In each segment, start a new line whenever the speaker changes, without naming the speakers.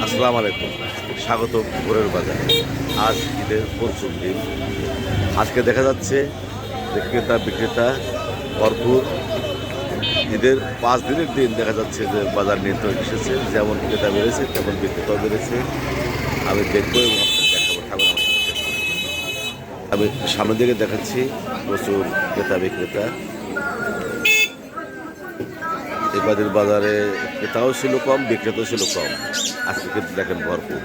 আসসালামু আলাইকুম, স্বাগত ভোরের বাজার। আজ ঈদের পঞ্চম দিন। আজকে দেখা যাচ্ছে যে ক্রেতা বিক্রেতা ভরপুর। ঈদের 5 দিনের দিন দেখা যাচ্ছে যে বাজার নিয়ন্ত্রণ এসেছে, যেমন ক্রেতা বেড়েছে তেমন বিক্রেতাও বেড়েছে। আমি দেখবো এবং আপনাদের দেখাবো, থাকুন আমার সাথে শেষ পর্যন্ত। আমি সামনের দিকে দেখাচ্ছি প্রচুর ক্রেতা বিক্রেতা। এবারের বাজারে ক্রেতাও ছিল কম, বিক্রেতাও ছিল কম। আজকে কিন্তু দেখেন ভরপুর।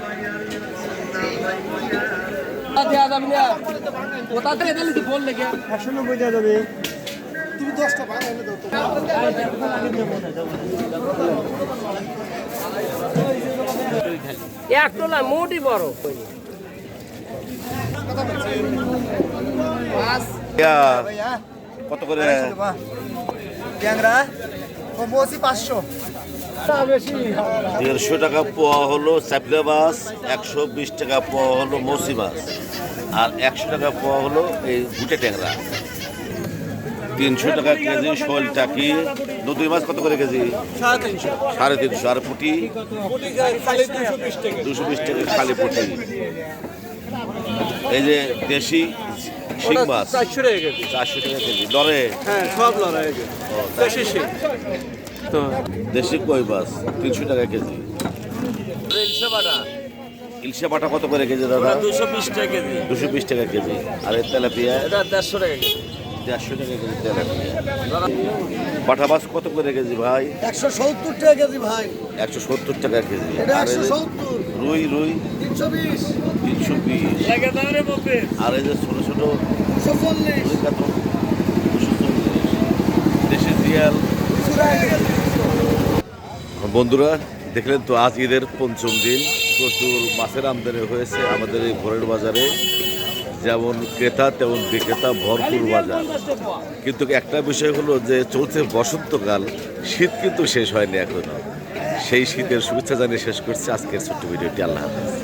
একটা মোটি বড়
কত করে?
ট্যাংরা কমবসি 500
150 টাকা পোয়া হলো চাপলা মাছ, 120 টাকা পোয়া হলো মৌসি মাছ, আর 100 টাকা পোয়া হলো এই গুটে ট্যাংরা। 300 টাকা কেজি শোল টাকি। নদীর মাছ কত করে কেজি? 350। আর পুঁটি 220 টাকা খালি পুঁটি। এই যে দেশি শিং মাছ
400 টাকা কেজি।
400 টাকা কেজি। লরে
হ্যাঁ, সব লড়াই দেশি শিং। তো
দেশি কই মাছ 300 টাকা কেজি। ইলশা বাটা কত করে কেজি দাদা?
220 টাকা কেজি।
220 টাকা কেজি। আর এই তেলাপিয়া
এটা 150 টাকা কেজি।
150 টাকা কেজি তেলাপিয়া। বাটা মাছ কত করে কেজি ভাই?
170 টাকা কেজি ভাই।
170 টাকা কেজি।
এটা
আর এই যে
170।
রুই
320
320।
লাগে দাও রে বাপে।
আর এই যে ছোট ছোট
240
রুই কাতল 240। দেশি জিয়াল। বন্ধুরা দেখলেন তো, আজ ঈদের পঞ্চম দিন। প্রচুর মাছের আমদানি হয়েছে আমাদের এই ভোরের বাজারে। যেমন ক্রেতা তেমন বিক্রেতা, ভরপুর বাজার। কিন্তু একটা বিষয় হলো যে চলছে বসন্তকাল, শীত কিন্তু শেষ হয়নি এখনো। সেই শীতের শুভেচ্ছা জানিয়ে শেষ করছি আজকের ছোট্ট ভিডিওটি। আল্লাহ হাফেজ।